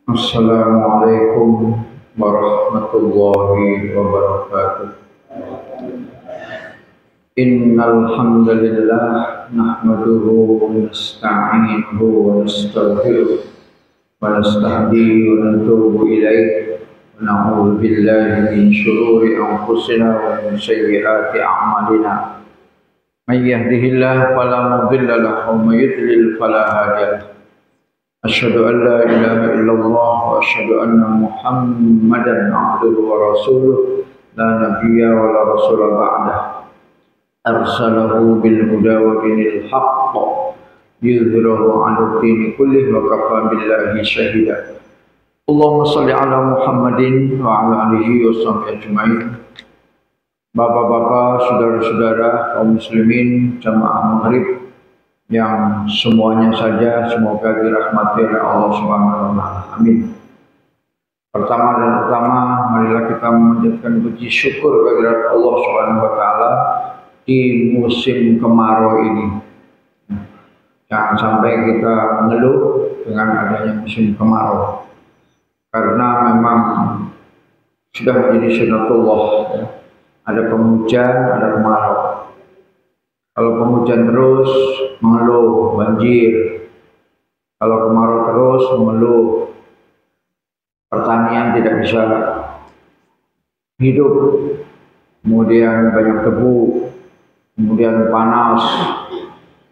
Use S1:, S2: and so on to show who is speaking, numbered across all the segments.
S1: Assalamualaikum warahmatullahi wabarakatuh. Innal hamdalillah nahmaduhu wa nasta'inuhu wa nastaghfiruh wa nastahdihi wa natubu ilaih wa na'udzu billahi min shururi anfusina wa min sayyiati a'malina. May yahdihillahu fala mudilla lahu wa may yudlil fala hadiya lahu. Asyhadu an la ilaha illallah wa asyhadu anna Muhammadan abduhu wa rasuluh la nabiyya wa la rasula ba'dah. Arsalahu bil huda wa dinil haqq yudhhirahu 'ala ad-dini kullih wa kafa billahi syahida. Allahumma shalli ala Muhammadin wa ala alihi wa sahbihi ajmain. Bapak-bapak, saudara-saudara kaum muslimin jamaah maghrib yang semuanya saja semoga dirahmati oleh Allah Subhanahu wa taala. Amin. Pertama, marilah kita memanjatkan puji syukur kehadirat Allah Subhanahu wa taala di musim kemarau ini. Jangan sampai kita mengeluh dengan adanya musim kemarau. Karena memang sudah menjadi sunatullah, ya. Ada penghujan, ada kemarau. Kalau penghujan terus mengeluh banjir, kalau kemarau terus mengeluh pertanian tidak bisa hidup, kemudian banyak debu, kemudian panas,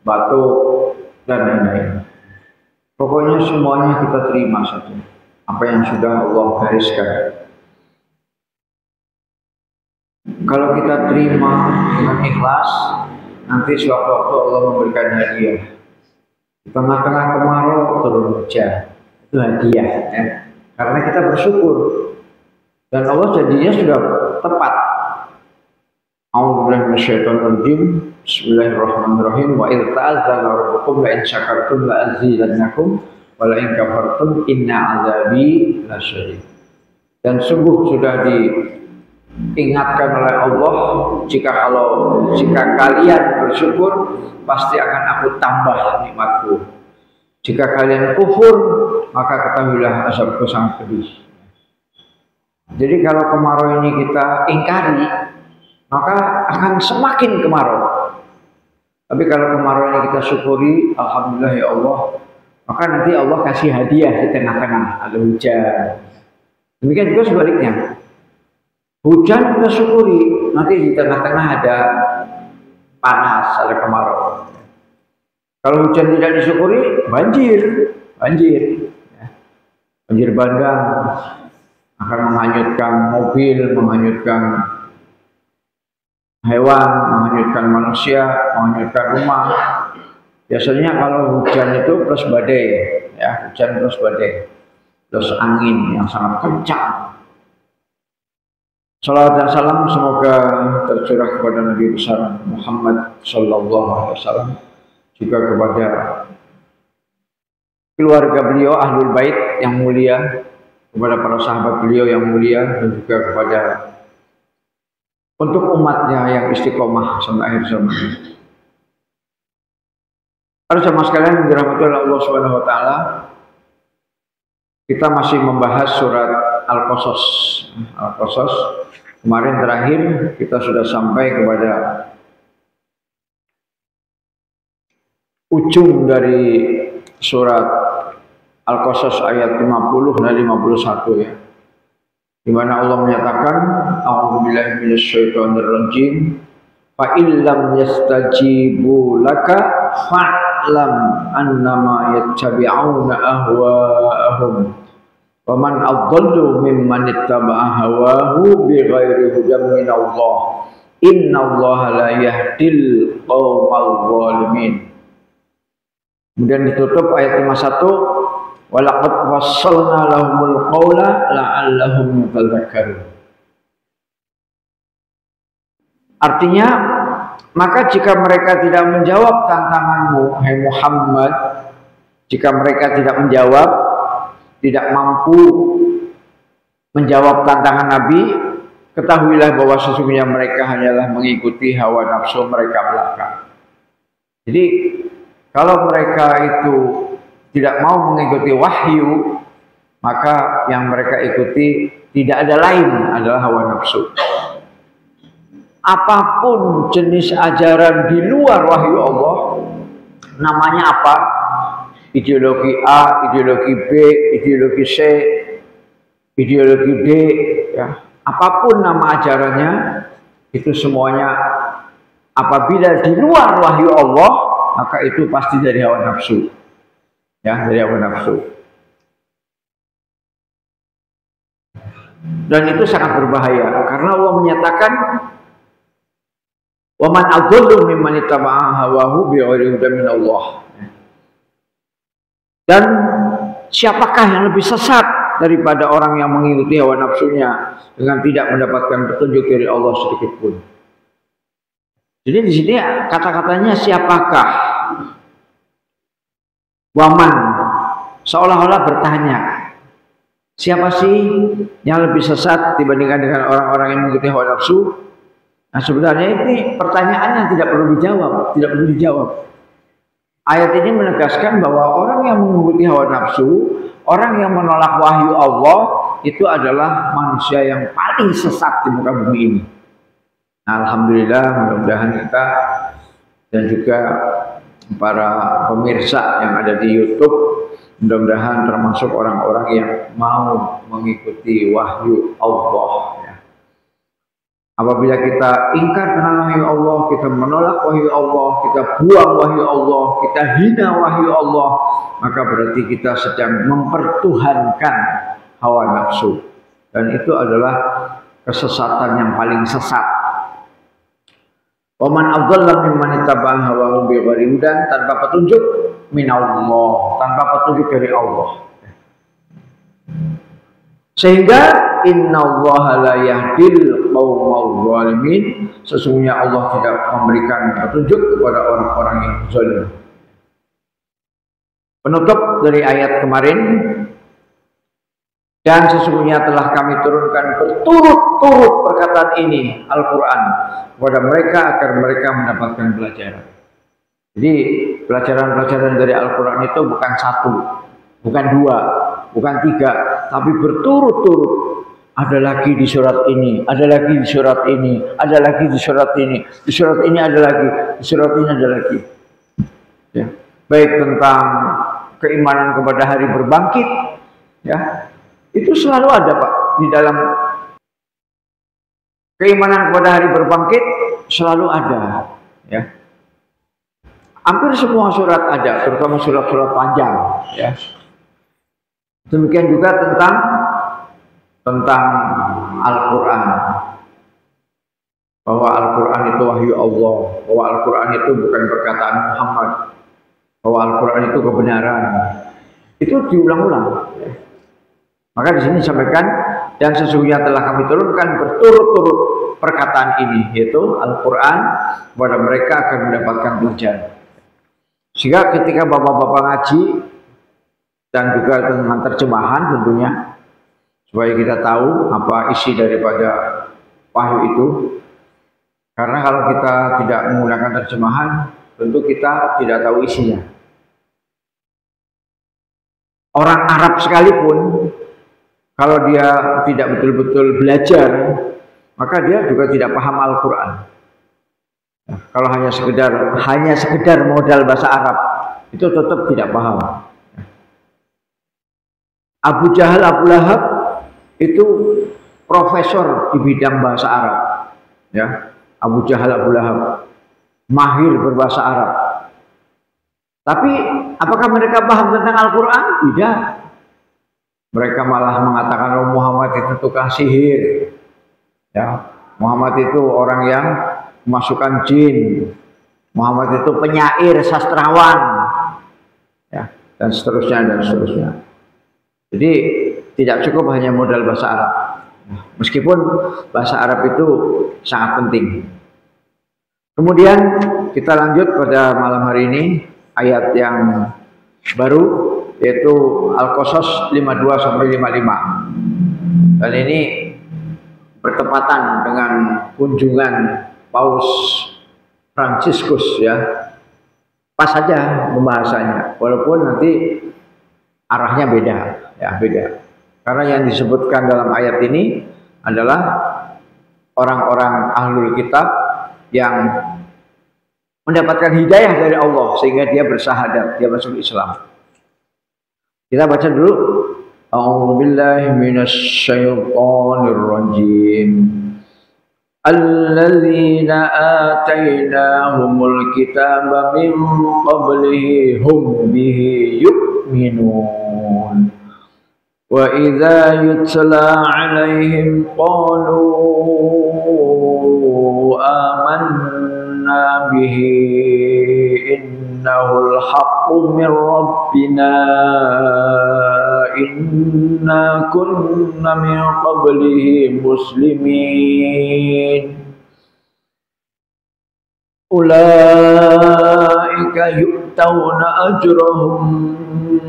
S1: batuk, dan lain-lain. Pokoknya semuanya kita terima saja apa yang sudah Allah gariskan. Kalau kita terima dengan ikhlas, nanti suatu-waktu Allah memberikan hadiah. Di tengah-tengah kemarau turun hujan, itu hadiah, ya. Karena kita bersyukur dan Allah janjinya sudah tepat. A'udzubillahi minasyaitonir rajim. Bismillahirrahmanirrahim. Wa idz ta'adzana rabbukum la in syakartum la azidannakum wa la in kafartum inna 'adzabi lasyadid. Dan sungguh sudah diingatkan oleh Allah, jika kalian bersyukur pasti akan aku tambah nikmatku. Jika kalian kufur maka ketahuilah azabku sangat pedih. Jadi kalau kemarau ini kita ingkari maka akan semakin kemarau. Tapi kalau kemarau ini kita syukuri, alhamdulillah ya Allah, maka nanti Allah kasih hadiah di tengah-tengah, ada hujan. Demikian juga sebaliknya. Hujan kita syukuri, nanti di tengah-tengah ada panas, ada kemarau. Kalau hujan tidak disyukuri, banjir. Ya. Banjir bandang akan menghanyutkan mobil, menghanyutkan hewan, menghanyutkan manusia, menghanyutkan rumah. Biasanya kalau hujan itu plus badai, ya, hujan plus badai, plus angin yang sangat kencang. Salawat dan salam semoga tercurah kepada Nabi besar Muhammad sallallahu alaihi wasallam, juga kepada keluarga beliau Ahlul Bait yang mulia, kepada para sahabat beliau yang mulia, dan juga kepada untuk umatnya yang istiqomah sampai akhir zaman. Para jamaah sekalian yang dirahmati oleh Allah Subhanahu wa taala, kita masih membahas surat Al-Qasas. Kemarin terakhir kita sudah sampai kepada ujung dari surat Al-Qasas ayat 50 dan 51, ya. Di mana Allah menyatakan, a'udzubillahi minasyaitonir rajim, fa illam yastajibu laka fa'lam annama yattabi'una ahwa'ahum wa man adallu mimman ittaba'a hawahu bighairi hudan minallah innallaha la yahdil qaumal zalimin. Kemudian ditutup ayat 51, walaqad wassalna lahumul qawla la'allahum yatadhakkarun. Artinya, maka jika mereka tidak menjawab tantanganmu, hai Muhammad, jika mereka tidak menjawab, tidak mampu menjawab tantangan Nabi, ketahuilah bahwa sesungguhnya mereka hanyalah mengikuti hawa nafsu mereka belaka. Jadi kalau mereka itu tidak mau mengikuti wahyu, maka yang mereka ikuti tidak ada lain adalah hawa nafsu. Apapun jenis ajaran di luar wahyu Allah, namanya apa? Ideologi A, ideologi B, ideologi C, ideologi D, ya. Apapun nama ajarannya, itu semuanya apabila di luar wahyu Allah, maka itu pasti dari hawa nafsu. Ya, dari hawa nafsu. Dan itu sangat berbahaya karena Allah menyatakan wa man adallu mimman ittaba'a hawahu bighairi hudan min Allah. Dan siapakah yang lebih sesat daripada orang yang mengikuti hawa nafsunya dengan tidak mendapatkan petunjuk dari Allah sedikit pun. Jadi di sini kata-katanya siapakah? Waman seolah-olah bertanya, siapa sih yang lebih sesat dibandingkan dengan orang-orang yang mengikuti hawa nafsu? Nah, sebenarnya ini pertanyaan yang tidak perlu dijawab, Ayat ini menegaskan bahwa orang yang mengikuti hawa nafsu, orang yang menolak wahyu Allah, itu adalah manusia yang paling sesat di muka bumi ini. Nah, alhamdulillah, mudah-mudahan kita dan juga para pemirsa yang ada di YouTube, mudah-mudahan termasuk orang-orang yang mau mengikuti wahyu Allah. Ya. Apabila kita ingkar dengan wahyu Allah, kita menolak wahyu Allah, kita buang wahyu Allah, kita hina wahyu Allah, maka berarti kita sedang mempertuhankan hawa nafsu. Dan itu adalah kesesatan yang paling sesat. Waman adalla mimman ittaba'a hawahu bighairi hudan, tanpa petunjuk minallah, tanpa petunjuk dari Allah. Sehingga innallaha la yahdil qaumal zalimin, sesungguhnya Allah tidak memberikan petunjuk kepada orang-orang yang zalim. Penutup dari ayat kemarin, dan sesungguhnya telah kami turunkan berturut-turut perkataan ini, Al-Quran, kepada mereka agar mereka mendapatkan pelajaran. Jadi pelajaran-pelajaran dari Al-Quran itu bukan satu, bukan dua, bukan tiga, tapi berturut-turut. Ada lagi di surat ini, ada lagi di surat ini, ada lagi di surat ini, di surat ini ada lagi, di surat ini ada lagi. Ya. Baik tentang keimanan kepada hari berbangkit, ya. Itu selalu ada, Pak, di dalam keimanan kepada hari berbangkit selalu ada, ya. Hampir semua surat ada, terutama surat-surat panjang, ya. Demikian juga tentang Al-Quran, bahwa Al-Quran itu wahyu Allah, bahwa Al-Quran itu bukan perkataan Muhammad, bahwa Al-Quran itu kebenaran. Itu diulang-ulang, ya. Maka di sini disampaikan, dan sesungguhnya telah kami turunkan berturut-turut perkataan ini, yaitu Al-Quran, kepada mereka akan mendapatkan pelajaran. Sehingga ketika bapak-bapak ngaji, dan juga dengan terjemahan tentunya, supaya kita tahu apa isi daripada wahyu itu. Karena kalau kita tidak menggunakan terjemahan, tentu kita tidak tahu isinya. Orang Arab sekalipun, kalau dia tidak betul-betul belajar, maka dia juga tidak paham Al-Quran. Nah, kalau hanya sekedar modal bahasa Arab, itu tetap tidak paham. Abu Jahal, Abu Lahab itu profesor di bidang bahasa Arab. Ya, Abu Jahal, Abu Lahab mahir berbahasa Arab. Tapi apakah mereka paham tentang Al-Quran? Tidak. Mereka malah mengatakan, oh, Muhammad itu tukang sihir, ya, Muhammad itu orang yang memasukkan jin, Muhammad itu penyair, sastrawan, ya, dan seterusnya dan seterusnya. Jadi tidak cukup hanya modal bahasa Arab, meskipun bahasa Arab itu sangat penting. Kemudian kita lanjut pada malam hari ini ayat yang baru, yaitu Al-Qasas 52-55. Dan ini bertepatan dengan kunjungan Paus Fransiskus, ya. Pas saja pembahasannya, walaupun nanti arahnya beda, ya, beda. Karena yang disebutkan dalam ayat ini adalah orang-orang ahlul kitab yang mendapatkan hidayah dari Allah sehingga dia bersyahadat, dia masuk Islam. Kita baca dulu. A'udzubillahi minasyaitonir rajim. Alladzina atainahumul kitaba min qablihi hum bihi yu'minun. Wa idza yutla 'alaihim qalu amanna bihi innahul haqqu min rabbina inna kunna min qablihi muslimin. Ulaika yu'tawna ajrahum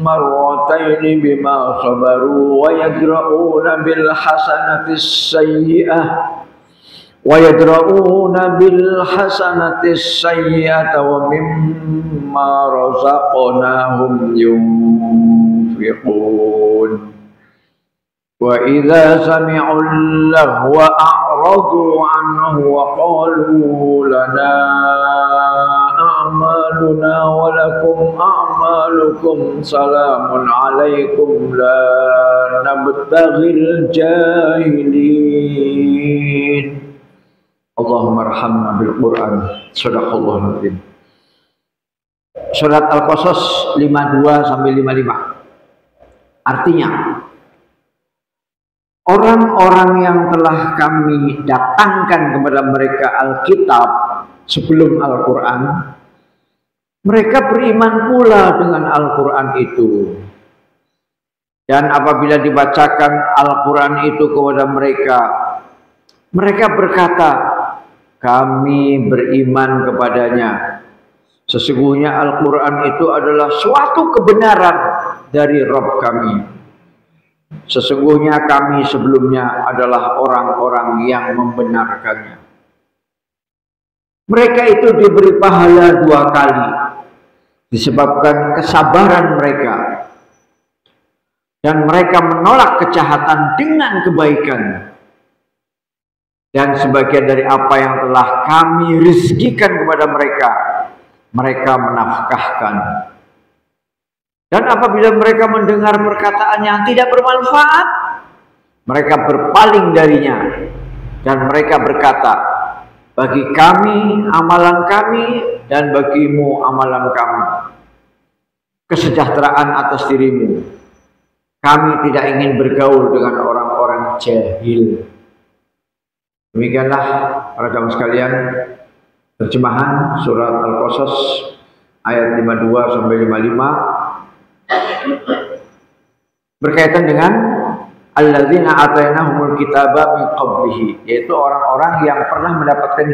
S1: marrataini bima sabaru wa yadra'una bil hasanatis sayyi'ah wa mimma razaqnahum yunfiqun. Wa idza sami'u lahwa a'radu anhu wa qalu lana a'maluna wa lakum a'malukum salamun alaikum la nabtaghil jahilin. Allahumma arhamna bil Qur'an. Shadaqallahul azim. Surat Al-Qasas 52 sampai 55. Artinya, orang-orang yang telah kami datangkan kepada mereka Alkitab sebelum Al-Quran, mereka beriman pula dengan Al-Quran itu. Dan apabila dibacakan Al-Quran itu kepada mereka, mereka berkata, kami beriman kepadanya. Sesungguhnya Al-Quran itu adalah suatu kebenaran dari Rabb kami. Sesungguhnya kami sebelumnya adalah orang-orang yang membenarkannya. Mereka itu diberi pahala 2 kali disebabkan kesabaran mereka, dan mereka menolak kejahatan dengan kebaikan. Dan sebagian dari apa yang telah kami rizkikan kepada mereka, mereka menafkahkan. Dan apabila mereka mendengar perkataan yang tidak bermanfaat, mereka berpaling darinya. Dan mereka berkata, bagi kami amalan kami dan bagimu amalan kami. Kesejahteraan atas dirimu. Kami tidak ingin bergaul dengan orang-orang jahil. Demikianlah para jamaah sekalian terjemahan surat Al-Qasas ayat 52 sampai 55 berkaitan dengan alladzina atainahumul kitaba min qablihi, yaitu orang-orang yang pernah mendapatkan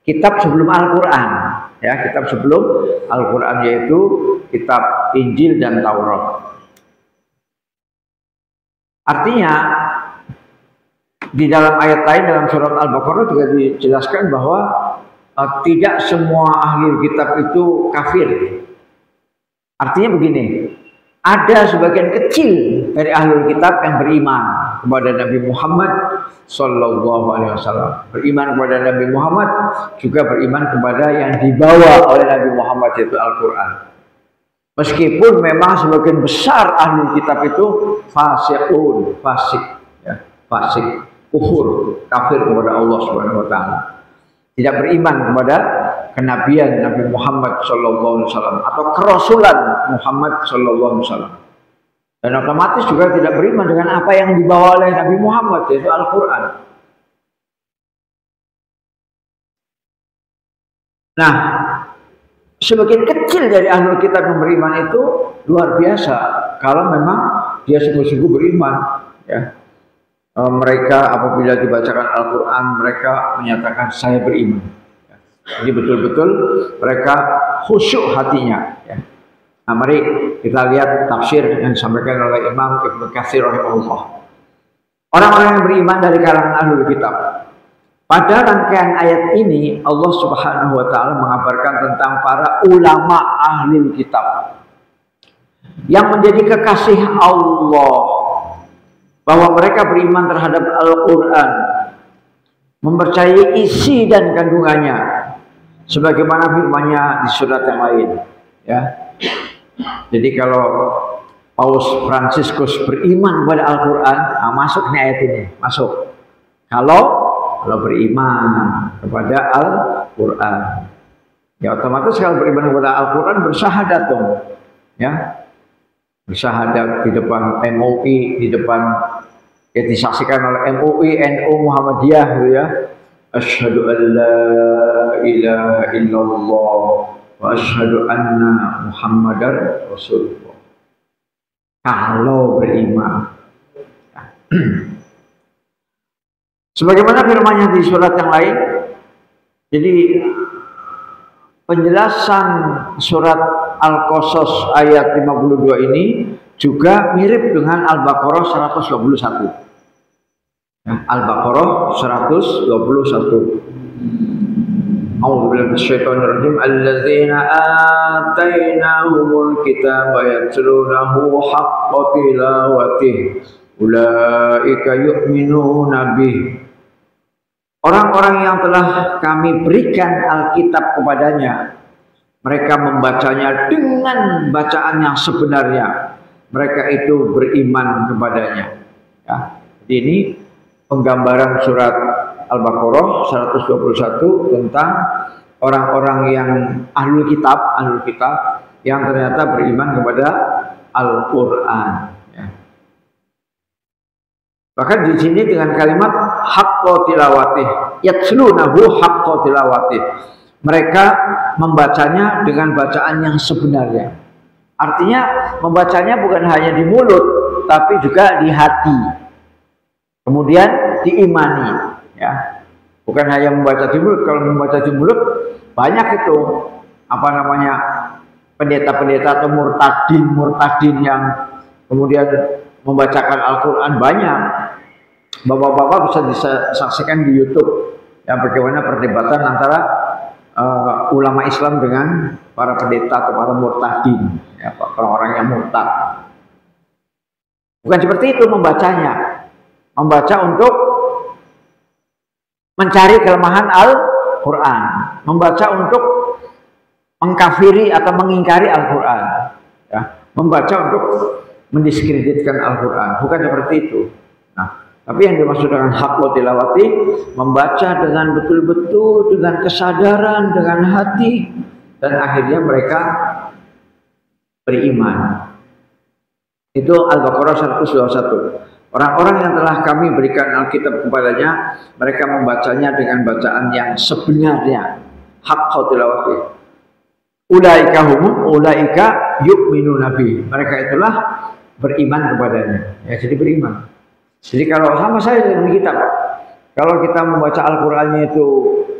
S1: kitab sebelum Al-Qur'an, ya, kitab sebelum Al-Qur'an, yaitu kitab Injil dan Taurat. Artinya di dalam ayat lain dalam surat Al-Baqarah juga dijelaskan bahwa tidak semua ahli kitab itu kafir. Artinya begini, ada sebagian kecil dari ahli kitab yang beriman kepada Nabi Muhammad Sallallahu Alaihi Wasallam. Beriman kepada Nabi Muhammad juga beriman kepada yang dibawa oleh Nabi Muhammad, yaitu Al-Quran. Meskipun memang sebagian besar ahli kitab itu fasik, ya, fasik, kufur, kafir kepada Allah Subhanahu wa taala. Tidak beriman kepada kenabian Nabi Muhammad sallallahu alaihi wasallam atau kerasulan Muhammad sallallahu alaihi wasallam. Dan otomatis juga tidak beriman dengan apa yang dibawa oleh Nabi Muhammad, yaitu Al-Qur'an. Nah, sebagian kecil dari ahlul kitab yang beriman itu luar biasa kalau memang dia sungguh-sungguh beriman, ya. Mereka apabila dibacakan Al-Quran, mereka menyatakan saya beriman. Jadi betul-betul mereka khusyuk hatinya. Ya. Nah, mari kita lihat tafsir yang disampaikan oleh Imam Ibnu Katsir rahimahullah. Orang-orang yang beriman dari kalangan ahlul kitab. Pada rangkaian ayat ini Allah Subhanahu wa taala mengabarkan tentang para ulama ahlul kitab yang menjadi kekasih Allah bahwa mereka beriman terhadap Al-Quran, mempercayai isi dan kandungannya, sebagaimana firman-Nya di surat yang lain. Ya, jadi kalau Paus Fransiskus beriman kepada Al-Quran, nah masuk nih ayat ini, masuk. Kalau beriman kepada Al-Quran, ya otomatis kalau beriman kepada Al-Quran bersyahadat dong, ya. Bersyahadat di depan MUI, di depan ya disaksikan oleh MUI, NU, Muhammadiyah, gitu ya. Asyhadu an la ilaha illallah wa asyhadu anna Muhammadar Rasulullah. Kalau beriman. Sebagaimana firman-Nya di surat yang lain. Jadi penjelasan surat Al-Qasas ayat 52 ini juga mirip dengan Al-Baqarah 121. Al-Baqarah 121. A'udzubillahi minasyaitonirrajim. Alladzina atainahumul kitaba yatlunahu haqqa tilawatih. Ulaika yu'minuna bih. Orang-orang yang telah kami berikan Alkitab kepadanya, mereka membacanya dengan bacaan yang sebenarnya. Mereka itu beriman kepadanya. Ya, jadi ini penggambaran surat Al-Baqarah 121 tentang orang-orang yang ahlul kitab yang ternyata beriman kepada Al-Quran. Ya. Bahkan di sini dengan kalimat haqqa tilawatih, yatslunahu haqqa tilawatih. Mereka membacanya dengan bacaan yang sebenarnya. Artinya membacanya bukan hanya di mulut, tapi juga di hati. Kemudian diimani, ya. Bukan hanya membaca di mulut. Kalau membaca di mulut banyak itu pendeta-pendeta atau murtadin yang kemudian membacakan Al-Quran banyak. Bapak-bapak bisa disaksikan di YouTube yang bagaimana perdebatan antara ulama Islam dengan para pendeta atau para murtadin, ya, orang-orang yang murtad. Bukan seperti itu membacanya. Membaca untuk mencari kelemahan Al-Quran, membaca untuk mengkafiri atau mengingkari Al-Quran, ya. Membaca untuk mendiskreditkan Al-Quran, bukan seperti itu. Nah, tapi yang dimaksud dengan haqqa tilawati, membaca dengan betul-betul, dengan kesadaran, dengan hati, dan akhirnya mereka beriman. Itu Al-Baqarah 121. Orang-orang yang telah kami berikan Alkitab kepadanya, mereka membacanya dengan bacaan yang sebenarnya. Haqqa tilawati. Ulaika yu'minuna bih. Mereka itulah beriman kepadanya. Ya, jadi beriman. Jadi kalau sama saya dengan kita, Pak. Kalau kita membaca Al-Qur'annya itu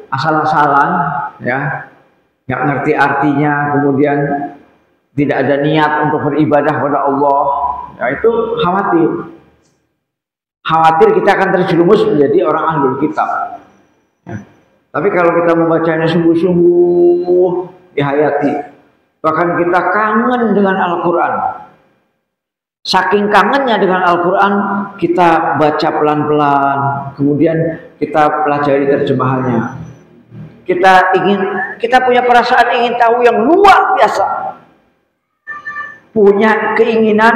S1: asal-asalan, ya, nggak ngerti artinya, kemudian tidak ada niat untuk beribadah kepada Allah, ya itu khawatir. Khawatir kita akan terjerumus menjadi orang ahlul kitab. Ya. Tapi kalau kita membacanya sungguh-sungguh, dihayati, bahkan kita kangen dengan Al-Quran. Saking kangennya dengan Al-Quran, kita baca pelan-pelan, kemudian kita pelajari terjemahannya. Kita punya perasaan ingin tahu yang luar biasa. Punya keinginan,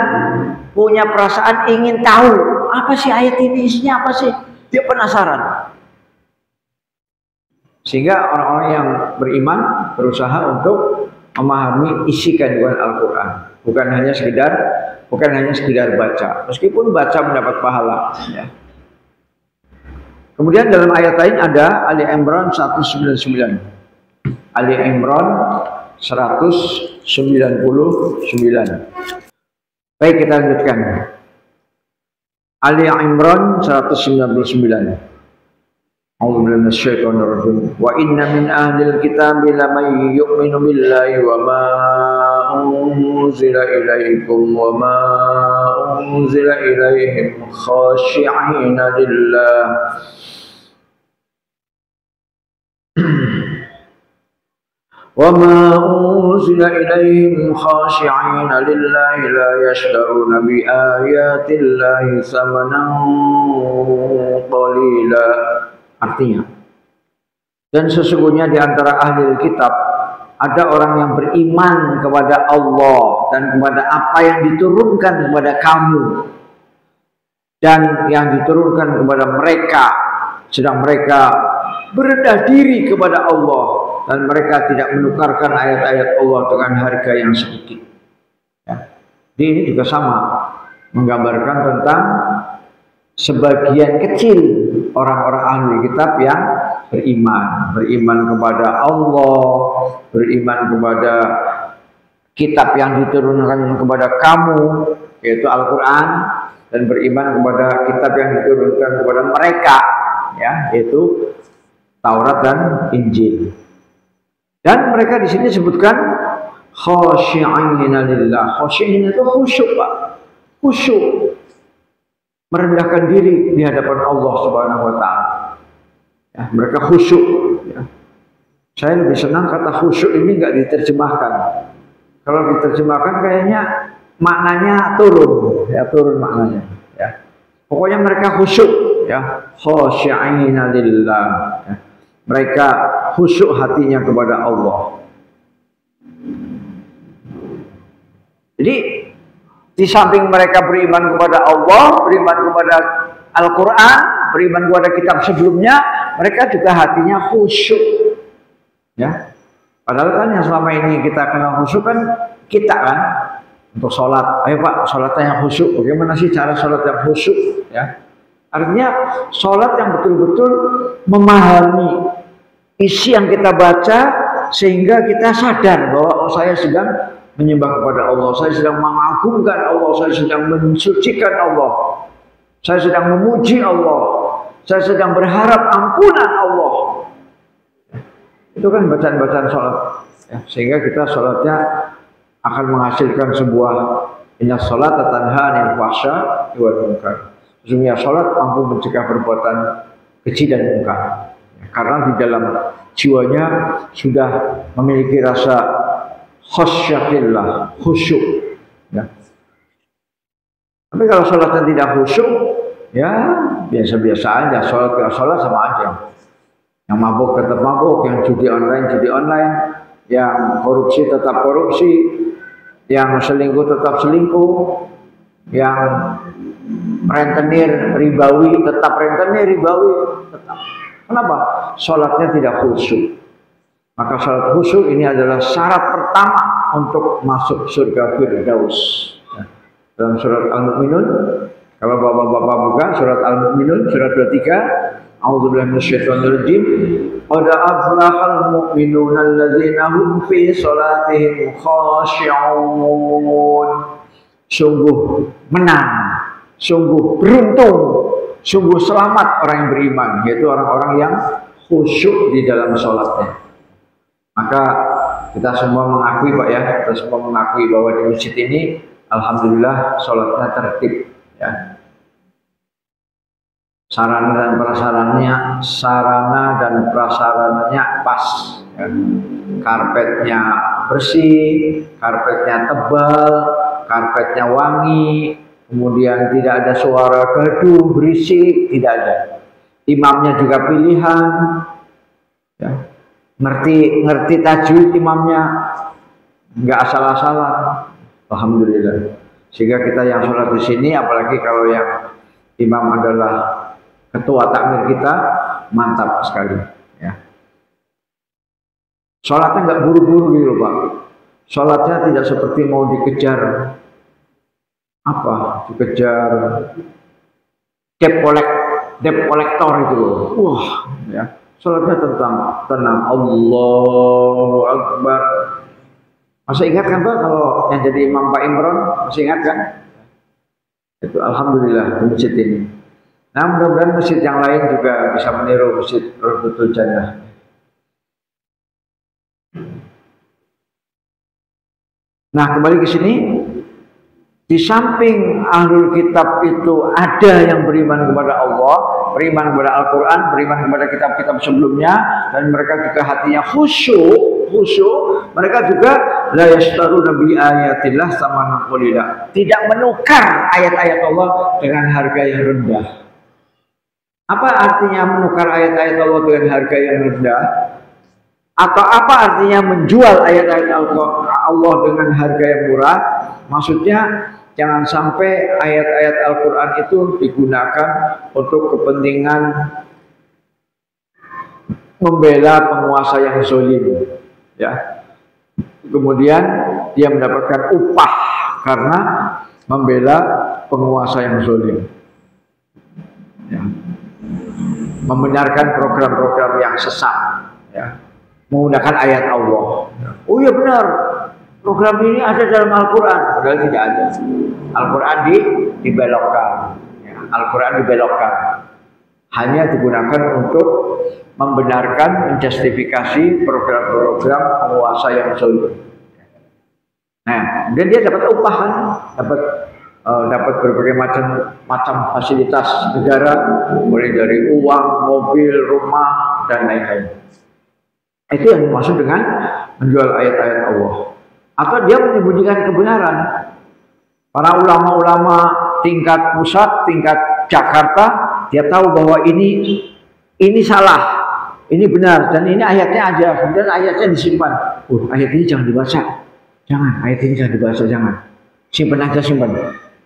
S1: punya perasaan ingin tahu. Apa sih ayat ini, isinya apa sih? Dia penasaran. Sehingga orang-orang yang beriman berusaha untuk memahami isi kandungan Al-Quran. Bukan hanya sekedar baca. Meskipun baca mendapat pahala. Ya. Kemudian dalam ayat lain ada Ali Imran 199. Ali Imran 199. Baik, kita lanjutkan. Ali Imran 199. A'udzubillahi minasyaitonir rajim. Wa inna min ahlil kitabi laman yu'minu billahi wa ma unzila ilaikum wa ma unzila ilaihim khashi'ina lillah. وَمَا أُنْزِلَ إِلَيْهِمْ خَاشِعِينَ لِلَّهِ لَا يَشْتَرُونَ بِآيَاتِ اللَّهِ ثَمَنًا قَلِيلًا. Artinya, dan sesungguhnya di antara ahli kitab ada orang yang beriman kepada Allah dan kepada apa yang diturunkan kepada kamu dan yang diturunkan kepada mereka, sedang mereka berendah diri kepada Allah dan mereka tidak menukarkan ayat-ayat Allah dengan harga yang sedikit. Ya. Ini juga sama, menggambarkan tentang sebagian kecil orang-orang ahli kitab yang beriman kepada Allah, beriman kepada kitab yang diturunkan kepada kamu, yaitu Al-Quran, dan beriman kepada kitab yang diturunkan kepada mereka, ya, yaitu Taurat dan Injil. Dan mereka di sini disebutkan khashi'ina lillah. Khashi'ina itu khusyuk, Pak. Khusyuk. Merendahkan diri di hadapan Allah Subhanahu wa taala. Ya, mereka khusyuk, ya. Saya lebih senang kata khusyuk ini enggak diterjemahkan. Kalau diterjemahkan kayaknya maknanya turun, ya, turun maknanya, ya. Pokoknya mereka khusyuk, ya, khashi'ina lillah. Ya. Mereka khusyuk hatinya kepada Allah. Jadi di samping mereka beriman kepada Allah, beriman kepada Al-Quran, beriman kepada kitab sebelumnya, mereka juga hatinya khusyuk. Ya, padahal kan yang selama ini kita kenal khusyuk kan kita kan untuk sholat. Ayo Pak, sholatnya yang khusyuk. Bagaimana sih cara sholat yang khusyuk? Ya, artinya sholat yang betul-betul memahami isi yang kita baca sehingga kita sadar bahwa oh, saya sedang menyembah kepada Allah, saya sedang mengagungkan Allah, saya sedang mensucikan Allah, saya sedang memuji Allah, saya sedang berharap ampunan Allah. Itu kan bacaan-bacaan sholat, ya, sehingga kita sholatnya akan menghasilkan sebuah inna sholata tanha 'anil fahsya'i wal munkar. Sesungguhnya sholat mampu mencegah perbuatan keji dan munkar. Karena di dalam jiwanya sudah memiliki rasa khasyatillah, khusyuk. Ya. Tapi kalau sholatnya tidak khusyuk, ya biasa-biasa aja. Sholat ke sholat sama aja. Yang mabuk tetap mabuk, yang judi online, yang korupsi tetap korupsi, yang selingkuh tetap selingkuh, yang rentenir ribawi tetap rentenir ribawi tetap. Kenapa? Sholatnya tidak khusyuk. Maka sholat khusyuk ini adalah syarat pertama untuk masuk surga Firdaus. Ya. Dalam surat Al-Mu'minun, kalau bapak-bapak buka surat Al-Mu'minun, surat 23, A'udzubillahi minasyaitonirrajim. Qad aflahal mu'minuna alladzina hum fi sholatihim khashi'un. Sungguh menang, sungguh beruntung, sungguh selamat orang yang beriman, yaitu orang-orang yang khusyuk di dalam sholatnya. Maka kita semua mengakui Pak ya, kita semua mengakui bahwa di masjid ini alhamdulillah sholatnya tertib, ya. Sarana dan prasarananya pas, ya. Karpetnya bersih, karpetnya tebal, karpetnya wangi, kemudian tidak ada suara gaduh, berisik, tidak ada. Imamnya juga pilihan, ya. Ngerti tajwid imamnya, nggak asal-asalan. Alhamdulillah. Sehingga kita yang sholat di sini, apalagi kalau yang imam adalah ketua takmir kita, mantap sekali. Ya. Sholatnya nggak buru-buru gitu Pak. Sholatnya tidak seperti mau dikejar apa? Dikejar debt collector itu loh. Wah, ya. Sholatnya tenang. Allahu Akbar. Masih ingat kan Pak kalau yang jadi imam Pak Imron? Masih ingat kan? Itu alhamdulillah di masjid ini. Nah, mudah-mudahan masjid yang lain juga bisa meniru masjid Rawdatul Jannah. Nah, kembali ke sini. Di samping ahlul kitab itu ada yang beriman kepada Allah, beriman kepada Al-Quran, beriman kepada kitab-kitab sebelumnya, dan mereka juga hatinya khusyuk, mereka juga la yashtaruna bi ayatillah samanan qalila, tidak menukar ayat-ayat Allah dengan harga yang rendah. Apa artinya menukar ayat-ayat Allah dengan harga yang rendah? Atau apa artinya menjual ayat-ayat Allah dengan harga yang murah? Maksudnya jangan sampai ayat-ayat Al-Quran itu digunakan untuk kepentingan membela penguasa yang zalim, ya. Kemudian dia mendapatkan upah karena membela penguasa yang zalim, ya. Membenarkan program-program yang sesat, ya. Menggunakan ayat Allah. Oh ya benar, program ini ada dalam Al-Quran, padahal tidak ada. Al-Quran dibelokkan, ya. Al-Quran dibelokkan, hanya digunakan untuk membenarkan, menjustifikasi program-program penguasa yang zalim. Nah, dan dia dapat upah, kan? Dapat berbagai macam fasilitas negara, mulai dari uang, mobil, rumah, dan lain-lain. Itu yang dimaksud dengan menjual ayat-ayat Allah. Atau dia menyembunyikan kebenaran. Para ulama-ulama tingkat pusat, tingkat Jakarta, dia tahu bahwa ini salah, ini benar, dan ini ayatnya aja. Kemudian ayatnya disimpan. Ayat ini jangan dibaca. Jangan, ayat ini jangan dibaca, jangan. Simpan aja, simpan.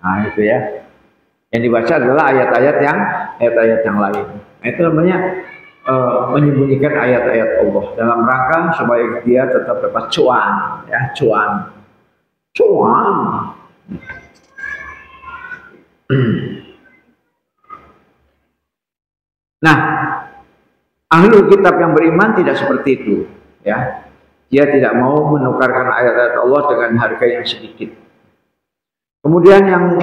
S1: Nah, itu ya. Yang dibaca adalah ayat-ayat yang lain. Nah, itu namanya menyembunyikan ayat-ayat Allah dalam rangka supaya dia tetap dapat cuan, ya, cuan. Nah, ahlul kitab yang beriman tidak seperti itu, ya. Dia tidak mau menukarkan ayat-ayat Allah dengan harga yang sedikit. Kemudian yang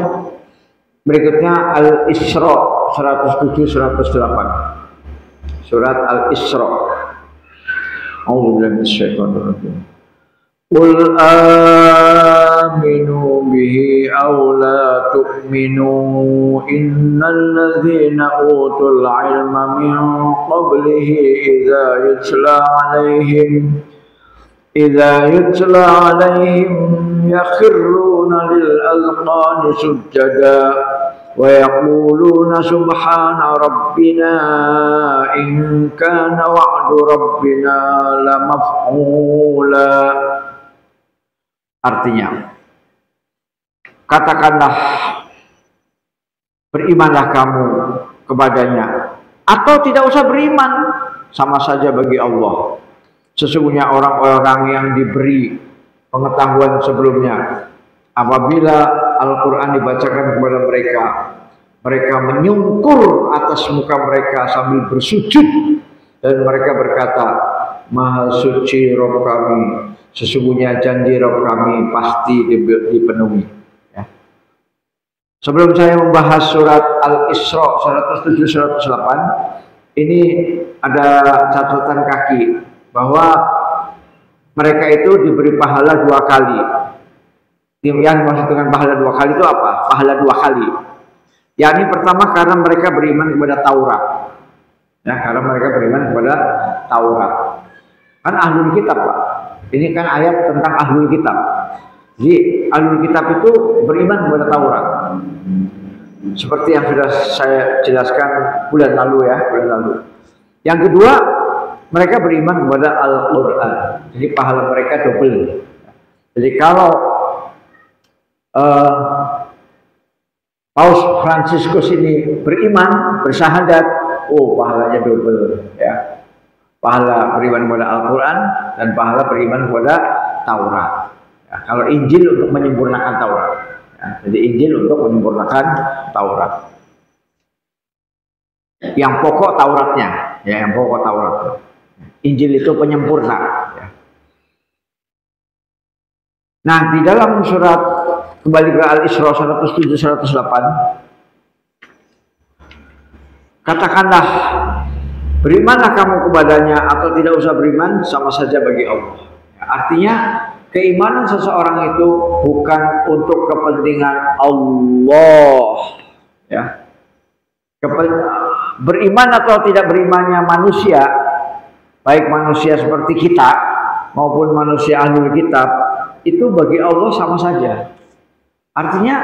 S1: berikutnya Al-Isra 107-108. Surat Al-Isra. A'udzubillahi minasyaitonir rajim. Qul aminu bihi aw la tu'minu innal ladzina utul ilma min qablihi idza yutla 'alaihim yakhruna lil azqani sujada wa yaquluna subhana rabbina in kana wa'du rabbina la maf'ula. Artinya, katakanlah, berimanlah kamu kepadanya, atau tidak usah beriman, sama saja bagi Allah. Sesungguhnya orang-orang yang diberi pengetahuan sebelumnya, apabila Al-Quran dibacakan kepada mereka, mereka menyungkur atas muka mereka sambil bersujud, dan mereka berkata, Maha suci Rabb kami, sesungguhnya janji Rabb kami pasti dipenuhi. Ya. Sebelum saya membahas surat Al-Isra 107-108, ini ada catatan kaki bahwa mereka itu diberi pahala 2 kali. Yang dimaksud dengan pahala 2 kali itu apa? Pahala 2 kali. Yakni pertama karena mereka beriman kepada Taurat. Ya, karena mereka beriman kepada Taurat. Kan ahlul kitab, Pak. Ini kan ayat tentang ahlul kitab. Jadi ahlul kitab itu beriman kepada Taurat. Seperti yang sudah saya jelaskan bulan lalu, ya, bulan lalu. Yang kedua, mereka beriman kepada Al-Quran. Jadi pahala mereka double. Jadi kalau Paus Fransiskus ini beriman, bersyahadat, pahalanya double, ya. Pahala beriman kepada Al-Quran dan pahala beriman kepada Taurat. Ya, kalau Injil untuk menyempurnakan Taurat, ya, jadi Injil untuk menyempurnakan Taurat. Yang pokok Tauratnya, ya, yang pokok Tauratnya. Injil itu penyempurna. Ya. Nah, di dalam surat kembali ke Al-Isra 107-108, katakanlah, berimanlah kamu kepadanya atau tidak usah beriman, sama saja bagi Allah. Ya, artinya keimanan seseorang itu bukan untuk kepentingan Allah, ya. beriman atau tidak berimannya manusia, baik manusia seperti kita maupun manusia ahlul kitab, itu bagi Allah sama saja. Artinya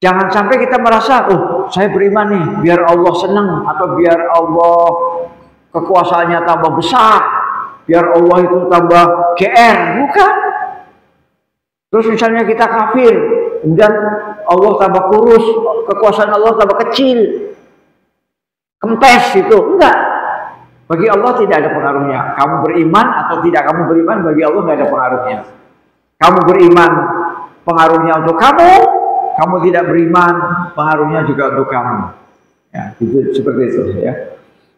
S1: jangan sampai kita merasa, oh saya beriman nih biar Allah senang, atau biar Allah kekuasaannya tambah besar, biar Allah itu tambah GR. Bukan. Terus misalnya kita kafir, kemudian Allah tambah kurus, kekuasaan Allah tambah kecil, kempes itu. Enggak. Bagi Allah tidak ada pengaruhnya. Kamu beriman atau tidak kamu beriman, bagi Allah tidak ada pengaruhnya. Kamu beriman, pengaruhnya untuk kamu. Kamu tidak beriman, pengaruhnya juga untuk kamu. Ya, itu seperti itu ya.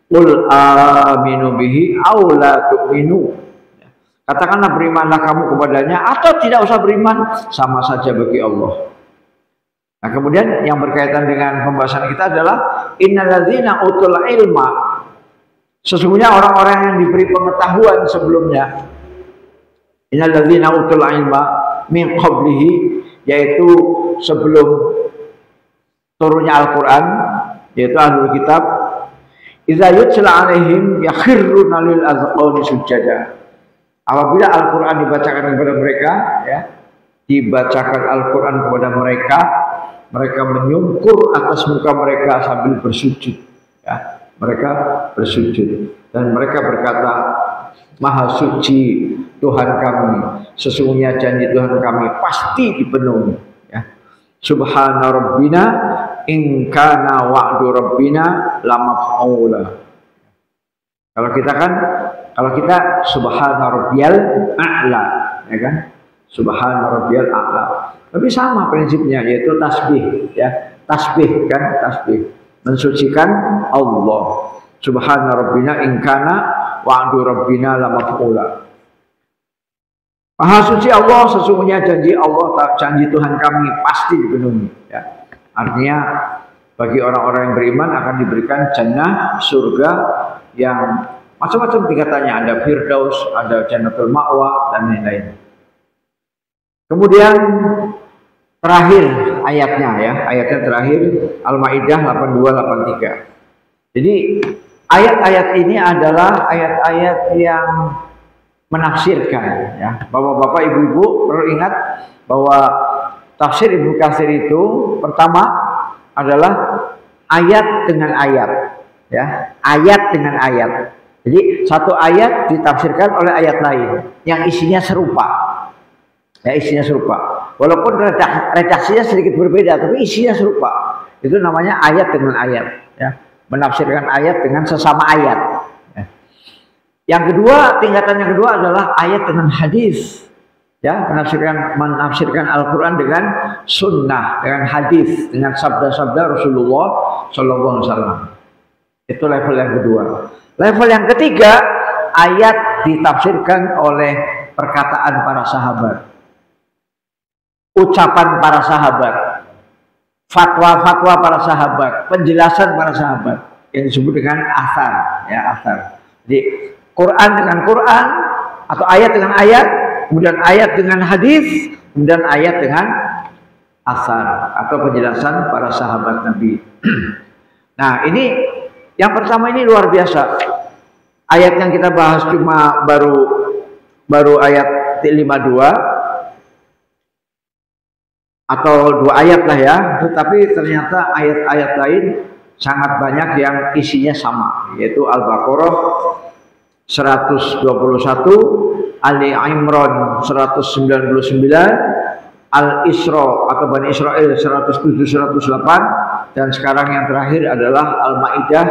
S1: Qul aminu bihi aw la tu'minu. Katakanlah berimanlah kamu kepadanya atau tidak usah beriman, sama saja bagi Allah. Nah, kemudian yang berkaitan dengan pembahasan kita adalah innalladzina utul ilma. Sesungguhnya orang-orang yang diberi pengetahuan sebelumnya. Innalladzina utul ilma min qablihi, yaitu sebelum turunnya Al-Qur'an, yaitu ahlul kitab, idza yutla alaihim yakhruna lil azqani sujada. Apabila Al-Qur'an dibacakan kepada mereka, ya, dibacakan Al-Qur'an kepada mereka, mereka menyungkur atas muka mereka sambil bersujud, ya. Mereka bersujud dan mereka berkata, Maha suci Tuhan kami, sesungguhnya janji Tuhan kami pasti dipenuhi, ya. Subhana rabbina in kana wa'du rabbina lamaf'ula. Kalau kita subhana rabbiyal a'la, ya kan? Subhana rabbiyal a'la. Tapi sama prinsipnya, yaitu tasbih, ya. Tasbih kan, tasbih. Mensucikan Allah. Subhana rabbina in kana wa'du rabbina lamaf'ula. Maha suci Allah, sesungguhnya janji Allah, janji Tuhan kami pasti dipenuhi, ya. Artinya bagi orang-orang yang beriman akan diberikan jannah, surga yang macam-macam tingkatannya, ada Firdaus, ada Jannatul Ma'wa dan lain-lain. Kemudian terakhir ayatnya, ya, ayatnya terakhir Al-Maidah 82-83. Jadi ayat-ayat ini adalah ayat-ayat yang menafsirkan, ya. Bapak-bapak, ibu-ibu perlu ingat bahwa tafsir Ibnu Katsir itu pertama adalah ayat dengan ayat, ya, ayat dengan ayat. Jadi satu ayat ditafsirkan oleh ayat lain yang isinya serupa, ya, isinya serupa. Walaupun redaksinya sedikit berbeda, tapi isinya serupa. Itu namanya ayat dengan ayat, ya, menafsirkan ayat dengan sesama ayat. Ya. Yang kedua, tingkatan yang kedua adalah ayat dengan hadis. Ya, menafsirkan Al-Quran dengan sunnah, dengan hadis, dengan sabda-sabda Rasulullah Sallallahu Alaihi Wasallam. Itu level yang kedua. Level yang ketiga, ayat ditafsirkan oleh perkataan para sahabat, ucapan para sahabat, fatwa-fatwa para sahabat, penjelasan para sahabat yang disebut dengan asar, ya, asar. Jadi Quran dengan Quran atau ayat dengan ayat, kemudian ayat dengan hadis, kemudian ayat dengan asar atau penjelasan para sahabat Nabi. Nah, ini yang pertama ini luar biasa. Ayat yang kita bahas cuma baru ayat 52 atau 2 ayat lah, ya. Tetapi ternyata ayat-ayat lain sangat banyak yang isinya sama, yaitu Al-Baqarah 121, Ali Imran 199, Al-Isra atau Bani Israel 107-108, dan sekarang yang terakhir adalah Al-Maidah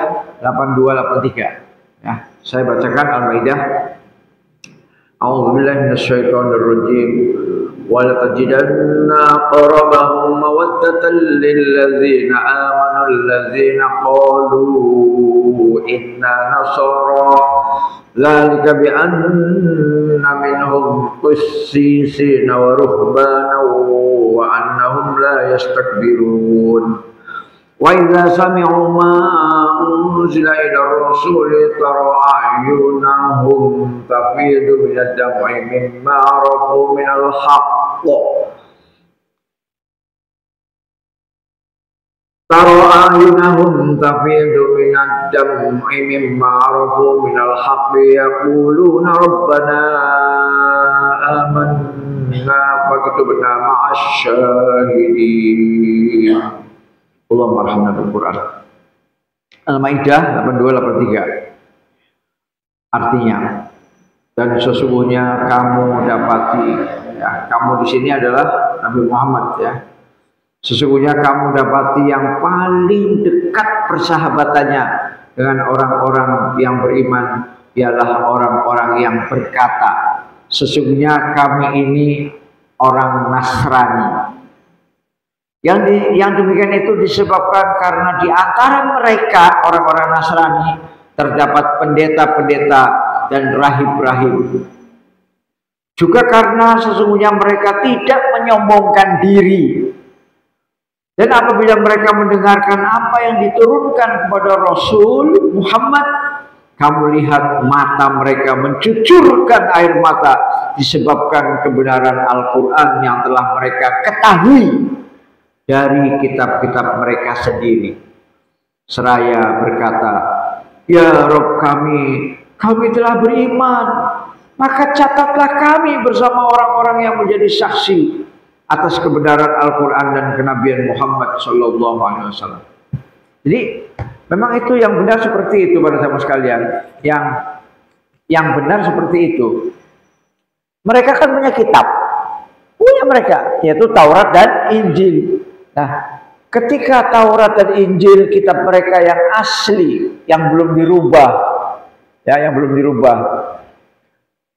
S1: 82-83. Ya, saya bacakan Al-Maidah. A'udzubillahi minasyaitonir rajim. Wa latajidanna aqrabahum mawaddatan lil ladzina amanu alladzina qalu inna nasara. Dzalika bi anna minhum qissisina wa ruhbana wa annahum la yastakbirun. Wa idza sami'u ma unzila ila ar-rasuli tara a'yunahum tafidu minad dam'i mimma arafu minal haqq Taro ayunahum tafidu minad dam'i mimma arafu minal haqqi yaquluna rabbana amanna faktubna ma'asy syahidin. Allahumma arhamna bil Qur'an. Al-Maidah 82-83. Artinya, dan sesungguhnya kamu dapati, ya, kamu di sini adalah Nabi Muhammad, ya. Sesungguhnya kamu dapati yang paling dekat persahabatannya dengan orang-orang yang beriman ialah orang-orang yang berkata, sesungguhnya kami ini orang Nasrani. Yang demikian itu disebabkan karena di antara mereka orang-orang Nasrani terdapat pendeta-pendeta dan rahib-rahib. Juga karena sesungguhnya mereka tidak menyombongkan diri. Dan apabila mereka mendengarkan apa yang diturunkan kepada Rasul Muhammad, kamu lihat mata mereka mencucurkan air mata disebabkan kebenaran Al-Quran yang telah mereka ketahui dari kitab-kitab mereka sendiri. Seraya berkata, ya Rabb kami telah beriman, maka catatlah kami bersama orang-orang yang menjadi saksi atas kebenaran Al-Quran dan kenabian Muhammad Sallallahu Alaihi Wasallam. Jadi memang itu yang benar seperti itu pada sahabat sekalian. Yang benar seperti itu. Mereka kan punya kitab, punya mereka, yaitu Taurat dan Injil. Nah, ketika Taurat dan Injil kitab mereka yang asli, yang belum dirubah, ya, yang belum dirubah,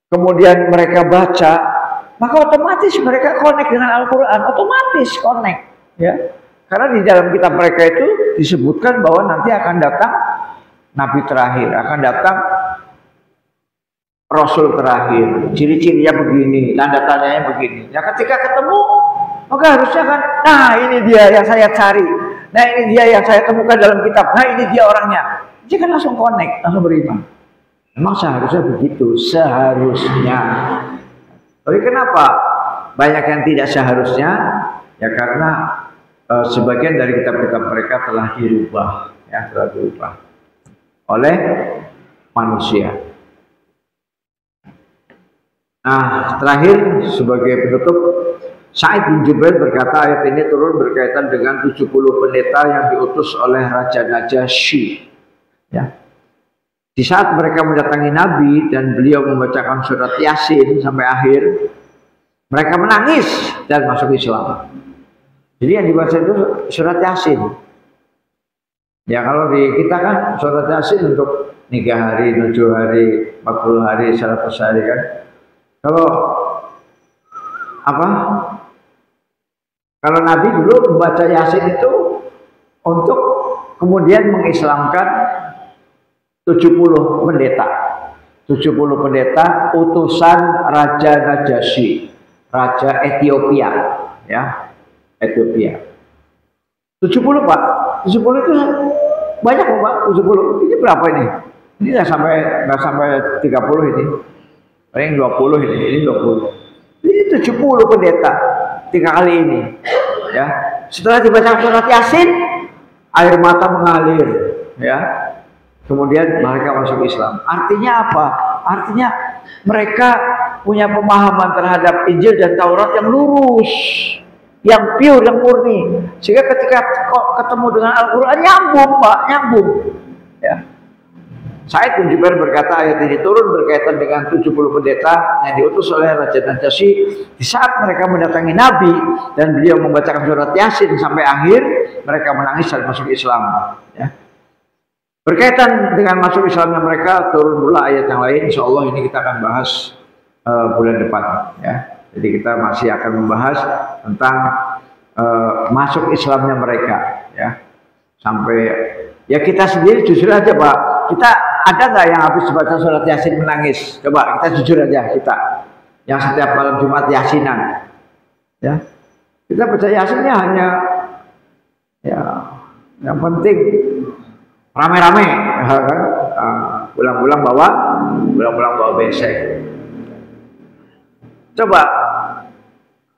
S1: kemudian mereka baca, maka otomatis mereka connect dengan Al-Quran, otomatis connect, ya. Karena di dalam kitab mereka itu disebutkan bahwa nanti akan datang Nabi terakhir, akan datang Rasul terakhir, ciri-cirinya begini, tanda tandanya begini. Ya ketika ketemu, maka harusnya kan, nah ini dia yang saya cari, nah ini dia yang saya temukan dalam kitab, nah ini dia orangnya. Dia kan langsung connect, langsung beriman. Memang seharusnya begitu, seharusnya. Tapi kenapa banyak yang tidak seharusnya? Ya karena sebagian dari kitab-kitab mereka telah dirubah, ya, telah dirubah oleh manusia. Nah, terakhir sebagai penutup, Sa'id bin Jubair berkata ayat ini turun berkaitan dengan 70 pendeta yang diutus oleh Raja Najasyi. Ya. Di saat mereka mendatangi Nabi dan beliau membacakan surat Yasin sampai akhir, mereka menangis dan masuk Islam. Jadi yang dibaca itu surat Yasin. Ya kalau di kita kan surat Yasin untuk 3 hari, 7 hari, 40 hari, 100 hari kan. Kalau apa? Kalau Nabi dulu membaca Yasin itu untuk kemudian mengislamkan 70 pendeta. 70 pendeta utusan Raja Najasyi, Raja Ethiopia, ya. Ethiopia. 70, Pak. 70 itu banyak, Pak. 70. Ini berapa ini? Ini enggak sampai 30 ini. Paling 20 ini 20. Ini 70 pendeta 3 kali ini. Ya. Setelah dibaca surat Yasin, air mata mengalir, ya. Kemudian mereka masuk Islam. Artinya apa? Artinya mereka punya pemahaman terhadap Injil dan Taurat yang lurus, yang pure, yang murni. Sehingga ketika ketemu dengan Al-Quran nyambung, Pak, nyambung. Ya. Sa'id bin Jubair berkata ayat ini turun berkaitan dengan 70 pendeta yang diutus oleh Raja Najasyi di saat mereka mendatangi Nabi dan beliau membacakan surat Yasin sampai akhir, mereka menangis dan masuk Islam. Ya. Berkaitan dengan masuk Islamnya mereka turun pula ayat yang lain. Insya Allah ini kita akan bahas bulan depan, ya. Jadi kita masih akan membahas tentang masuk Islamnya mereka, ya. Sampai ya kita sendiri jujur aja, Pak. Kita ada nggak yang habis baca surat Yasin menangis? Coba kita jujur aja kita. Yang setiap malam Jumat Yasinan, ya. Kita baca Yasinnya hanya, ya, yang penting rame-rame, kan? Pulang-pulang bawa besek. Coba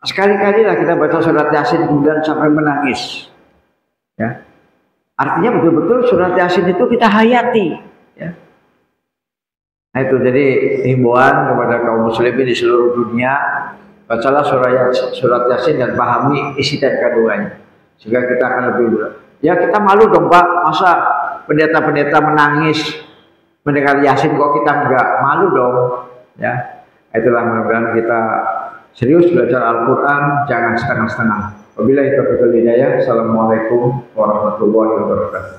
S1: sekali-kali lah kita baca surat Yasin kemudian sampai menangis, ya. Artinya betul-betul surat Yasin itu kita hayati. Ya. Nah itu jadi himbauan kepada kaum muslimin di seluruh dunia, bacalah surat Yasin dan pahami isi dan kandungannya, sehingga kita akan lebih mudah. Ya kita malu dong Pak, masa pendeta-pendeta menangis mendengar Yasin kok kita enggak, malu dong. Ya, itulah mudah-mudahan kita serius belajar Al-Quran, jangan setengah-setengah. Wabillahi taufiq wal hidayah. Assalamualaikum warahmatullahi wabarakatuh.